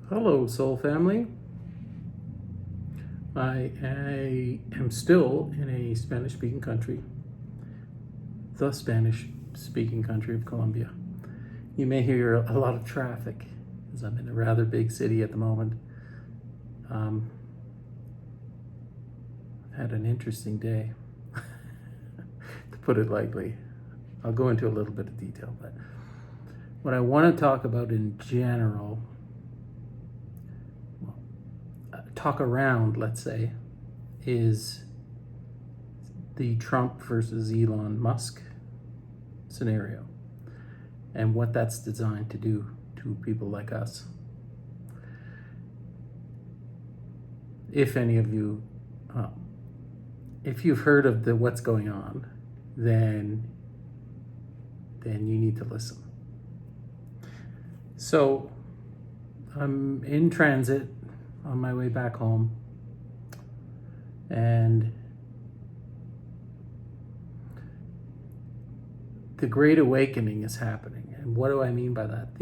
Hello, Soul Family. I am still in a Spanish-speaking country, the Spanish-speaking country of Colombia. You may hear a lot of traffic as I'm in a rather big city at the moment. I've had an interesting day, to put it lightly. I'll go into a little bit of detail, but what I want to talk about in general, talk around, let's say, is the Trump versus Elon Musk scenario and what that's designed to do to people like us. If any of you, if you've heard of what's going on, then you need to listen. So I'm in transit on my way back home, and the Great Awakening is happening. And what do I mean by that?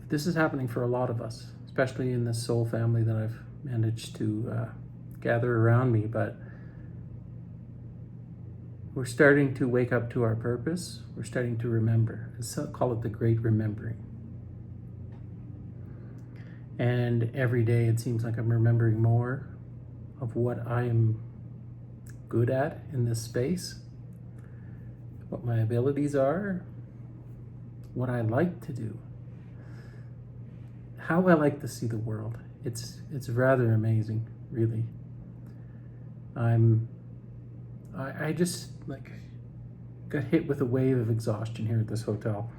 This is happening for a lot of us, especially in this soul family that I've managed to gather around me, but we're starting to wake up to our purpose. We're starting to remember. I call it the Great Remembering. And every day it seems like I'm remembering more of what I am good at in this space, what my abilities are, what I like to do, how I like to see the world. It's rather amazing, really. I just got hit with a wave of exhaustion here at this hotel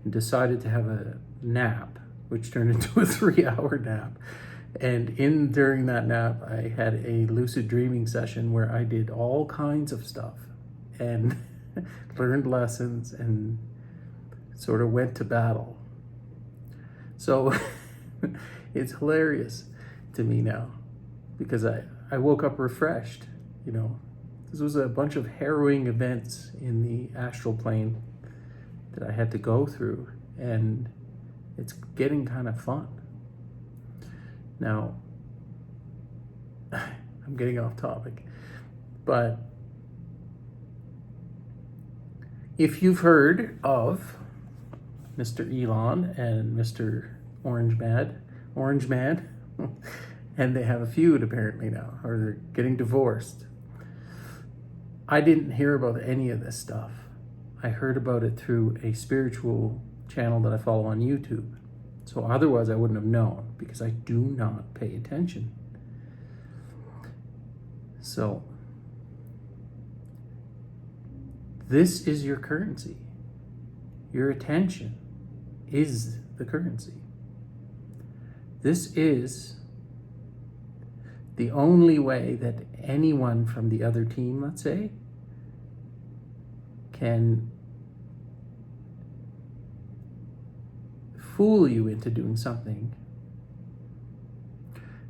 and decided to have a nap, which turned into a 3-hour nap. And during that nap, I had a lucid dreaming session where I did all kinds of stuff and learned lessons and sort of went to battle. So it's hilarious to me now because I woke up refreshed. This was a bunch of harrowing events in the astral plane that I had to go through, and it's getting kind of fun. Now, I'm getting off topic, but if you've heard of Mr. Elon and Mr. Orange Man, and they have a feud apparently now, or they're getting divorced. I didn't hear about any of this stuff. I heard about it through a spiritual channel that I follow on YouTube. So otherwise I wouldn't have known because I do not pay attention. So this is your currency. Your attention is the currency. This is the only way that anyone from the other team, let's say, can fool you into doing something.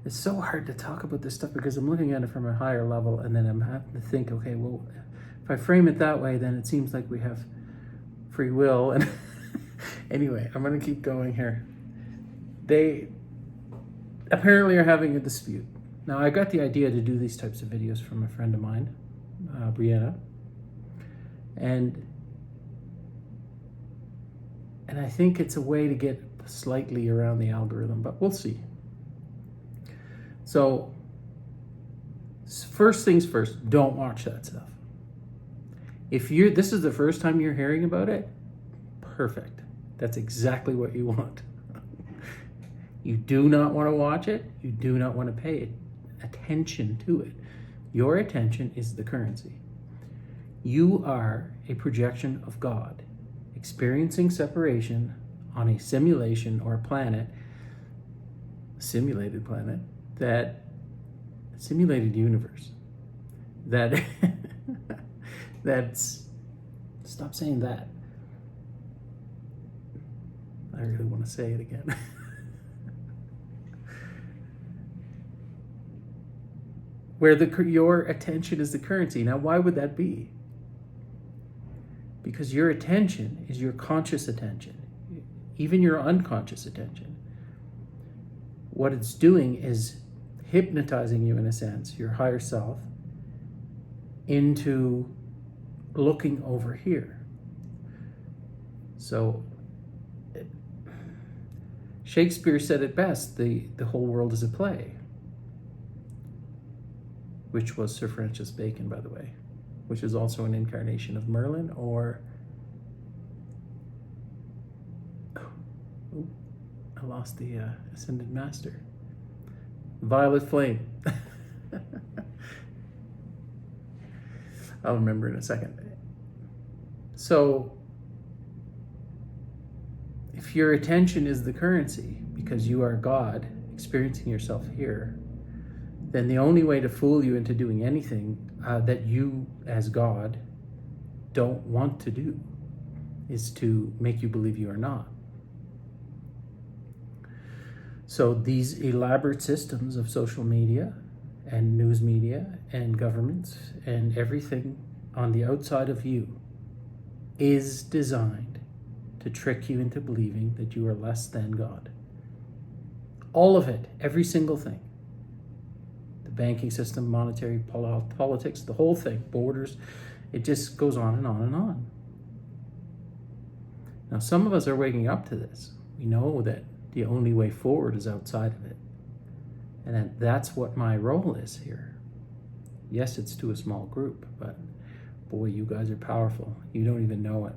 It's so hard to talk about this stuff because I'm looking at it from a higher level, and then I'm having to think, okay, well, if I frame it that way, then it seems like we have free will. And anyway, I'm going to keep going here. They apparently are having a dispute. Now, I got the idea to do these types of videos from a friend of mine, Brianna, and I think it's a way to get slightly around the algorithm, but we'll see. So, first things first, don't watch that stuff. If this is the first time you're hearing about it, perfect. That's exactly what you want. You do not want to watch it. You do not want to pay attention to it. Your attention is the currency. You are a projection of God, experiencing separation on a simulation or a planet, simulated planet, simulated universe, that's, stop saying that. I really want to say it again. Where your attention is the currency. Now, why would that be? Because your attention is your conscious attention, even your unconscious attention. what it's doing is hypnotizing you, in a sense, your higher self, into looking over here. So Shakespeare said it best, the whole world is a play, which was Sir Francis Bacon, by the way, which is also an incarnation of Merlin, or I lost the Ascended Master. Violet Flame. I'll remember in a second. So, if your attention is the currency, because you are God experiencing yourself here, then the only way to fool you into doing anything that you, as God, don't want to do is to make you believe you are not. So these elaborate systems of social media and news media and governments and everything on the outside of you is designed to trick you into believing that you are less than God. All of it, every single thing. The banking system, monetary politics, the whole thing, borders, it just goes on and on and on. Now, some of us are waking up to this. We know that the only way forward is outside of it. And that's what my role is here. Yes, it's to a small group, but boy, you guys are powerful. You don't even know it.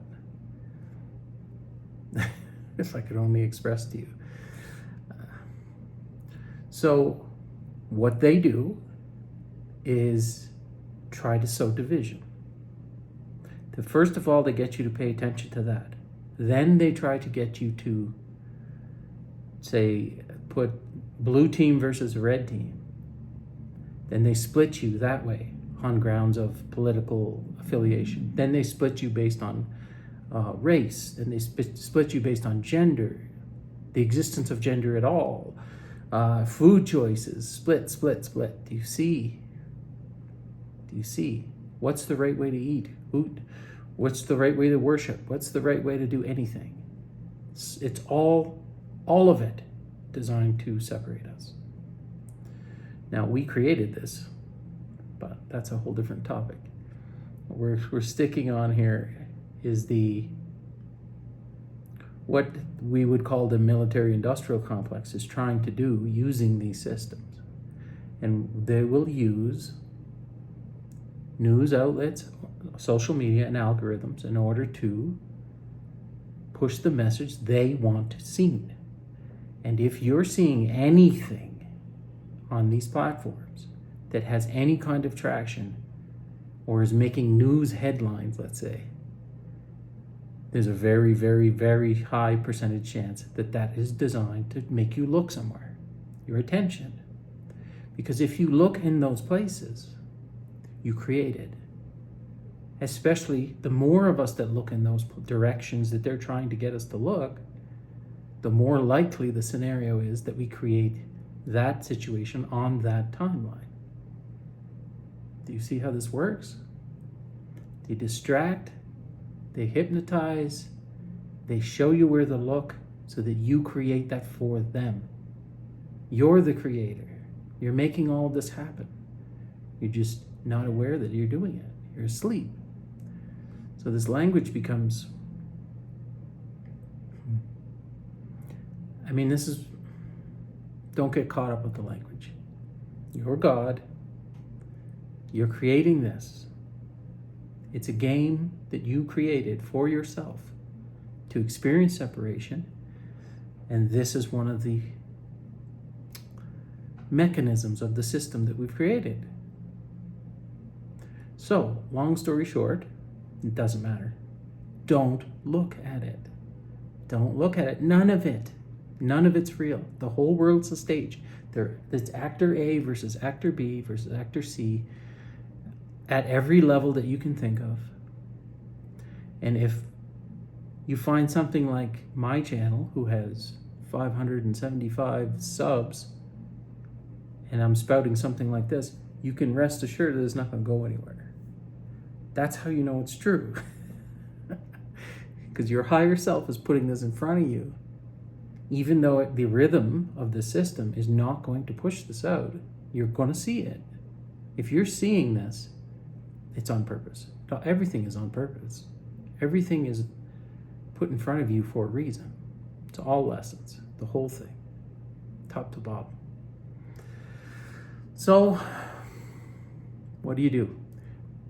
If I could only express to you. So what they do is try to sow division. First of all, they get you to pay attention to that. Then they try to get you to, say, put blue team versus red team. Then they split you that way on grounds of political affiliation. Then they split you based on race. Then they split you based on gender, the existence of gender at all, food choices, split. Do you see? What's the right way to eat? What's the right way to worship? What's the right way to do anything? It's all of it designed to separate us. Now, we created this, but that's a whole different topic. What we're sticking on here is what we would call the military-industrial complex is trying to do using these systems. And they will use news outlets, social media, and algorithms in order to push the message they want seen. And if you're seeing anything on these platforms that has any kind of traction or is making news headlines, let's say, there's a very, very, very high percentage chance that that is designed to make you look somewhere, your attention. Because if you look in those places, you create it. Especially the more of us that look in those directions that they're trying to get us to look, the more likely the scenario is that we create that situation on that timeline. Do you see how this works? They distract, they hypnotize, they show you where to look so that you create that for them. You're the creator. You're making all of this happen. You're just not aware that you're doing it. You're asleep. So this language becomes, don't get caught up with the language. You're God. You're creating this. It's a game that you created for yourself to experience separation. And this is one of the mechanisms of the system that we've created. So, long story short, it doesn't matter. Don't look at it. Don't look at it. None of it. None of it's real. The whole world's a stage. There's actor A versus actor B versus actor C at every level that you can think of. And if you find something like my channel, who has 575 subs, and I'm spouting something like this, you can rest assured that it's not going to go anywhere. That's how you know it's true. Because your higher self is putting this in front of you even though the rhythm of the system is not going to push this out, you're going to see it. If you're seeing this, it's on purpose. Everything is on purpose. Everything is put in front of you for a reason. It's all lessons, the whole thing, top to bottom. So, what do?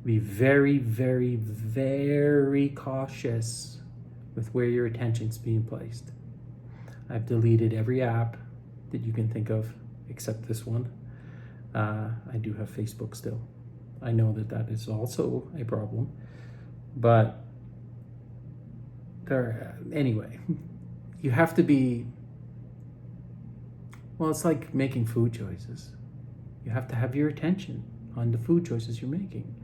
Be very, very, very cautious with where your attention's being placed. I've deleted every app that you can think of except this one. I do have Facebook still. I know that is also a problem, but anyway, you have to be, well, it's like making food choices. You have to have your attention on the food choices you're making.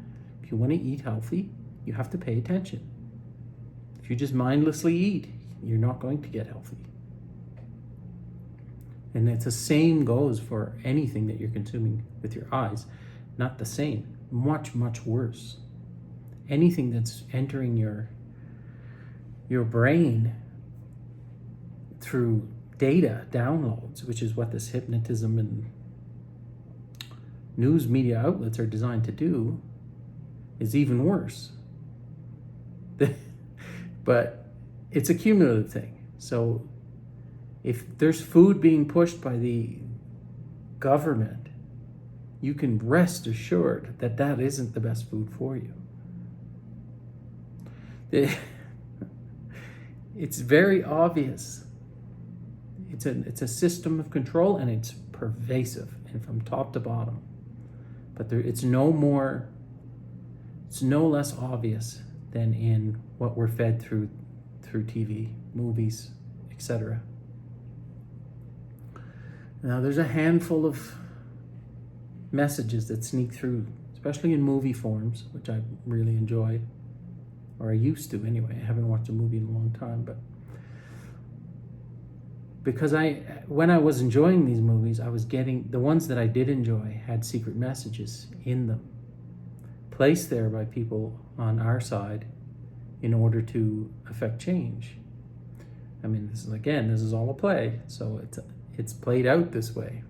If you want to eat healthy, you have to pay attention. If you just mindlessly eat, you're not going to get healthy. And it's the same goes for anything that you're consuming with your eyes. Not the same, much, much worse. Anything that's entering your brain through data downloads, which is what this hypnotism and news media outlets are designed to do, is even worse. But it's a cumulative thing. So if there's food being pushed by the government, you can rest assured that that isn't the best food for you. It's very obvious. It's a system of control, and it's pervasive and from top to bottom. But it's no less obvious than in what we're fed through TV, movies, etc. Now, there's a handful of messages that sneak through, especially in movie forms, which I really enjoy, or I used to anyway. I haven't watched a movie in a long time, but because when I was enjoying these movies, I was getting, the ones that I did enjoy had secret messages in them, placed there by people on our side in order to affect change. I mean, this is all a play, so it's played out this way.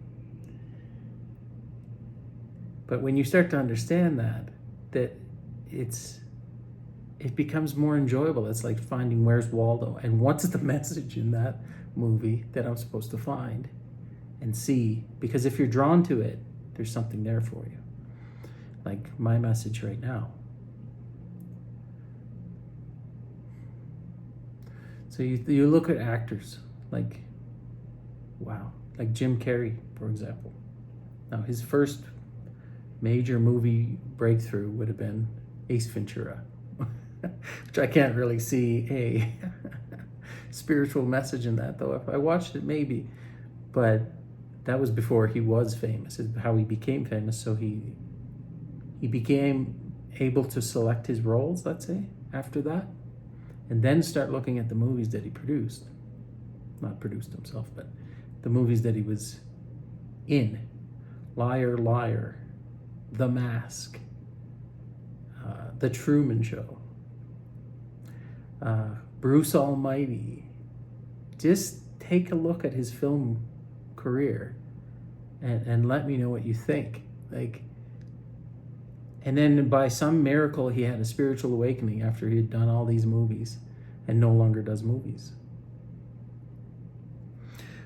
But when you start to understand that it becomes more enjoyable. It's like finding Where's Waldo, and what's the message in that movie that I'm supposed to find and see, because if you're drawn to it, there's something there for you. Like my message right now. So you look at actors like, wow, like Jim Carrey, for example. Now his first major movie breakthrough would have been Ace Ventura, which I can't really see a spiritual message in that, though. If I watched it, maybe. But that was before he was famous. It's how he became famous. So he became able to select his roles, let's say, after that, and then start looking at the movies that he produced. Not produced himself, but the movies that he was in. Liar, Liar, The Mask, The Truman Show, Bruce Almighty. Just take a look at his film career and let me know what you think. And then by some miracle, he had a spiritual awakening after he had done all these movies and no longer does movies.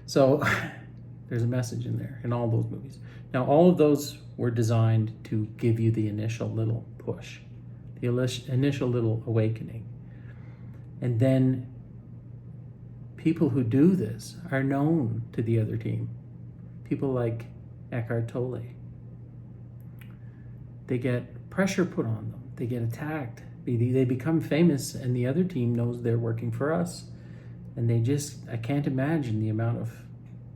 So there's a message in there in all those movies. Now, all of those were designed to give you the initial little push, the initial little awakening. And then people who do this are known to the other team. People like Eckhart Tolle. They get pressure put on them. They get attacked. They become famous, and the other team knows they're working for us. And I can't imagine the amount of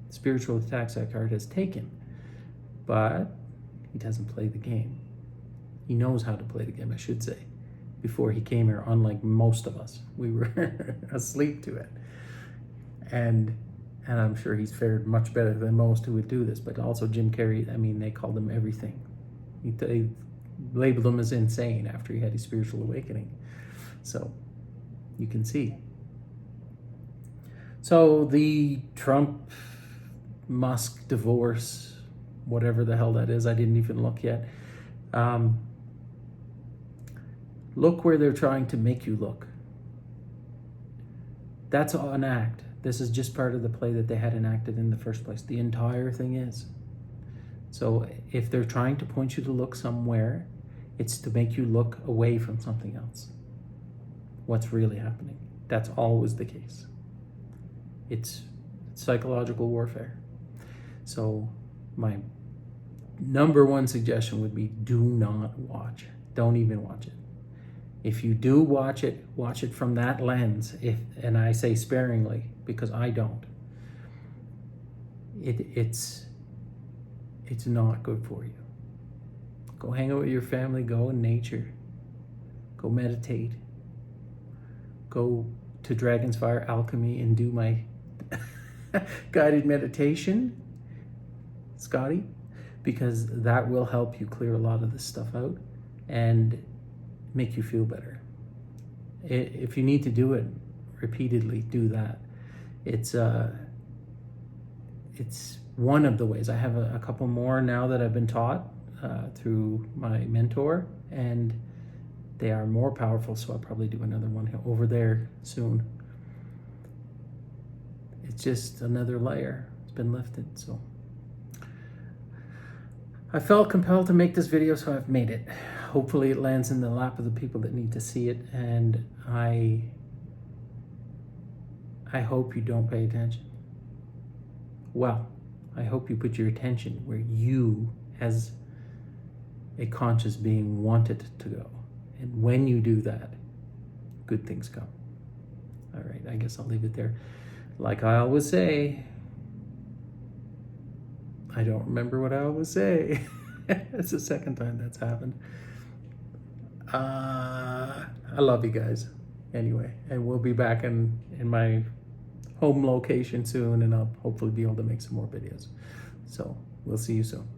spiritual attacks Eckhart has taken. But he doesn't play the game. He knows how to play the game, I should say. Before he came here, unlike most of us, we were asleep to it. And I'm sure he's fared much better than most who would do this. But also Jim Carrey, they called him everything. They labeled him as insane after he had his spiritual awakening. So you can see. So the Trump Musk divorce, whatever the hell that is, I didn't even look yet. Look where they're trying to make you look. That's an act. This is just part of the play that they had enacted in the first place. The entire thing is. So if they're trying to point you to look somewhere, it's to make you look away from something else. What's really happening. That's always the case. It's psychological warfare. So my number one suggestion would be do not watch. Don't even watch it. If you do watch it from that lens. And I say sparingly because I don't. It's not good for you. Go hang out with your family. Go in nature. Go meditate. Go to Dragon's Fire Alchemy and do my guided meditation, Scotty, because that will help you clear a lot of this stuff out and make you feel better. If you need to do it repeatedly, do that. It's one of the ways. I have a couple more now that I've been taught through my mentor, and they are more powerful, so I'll probably do another one over there soon. It's just another layer. It's been lifted, so I felt compelled to make this video, so I've made it. Hopefully it lands in the lap of the people that need to see it, and I hope you don't pay attention. Well, I hope you put your attention where you, as a conscious being, want it to go. And when you do that, good things come. All right, I guess I'll leave it there. Like I always say, I don't remember what I always say. It's the second time that's happened. I love you guys. Anyway, and we'll be back in my home location soon, and I'll hopefully be able to make some more videos. So we'll see you soon.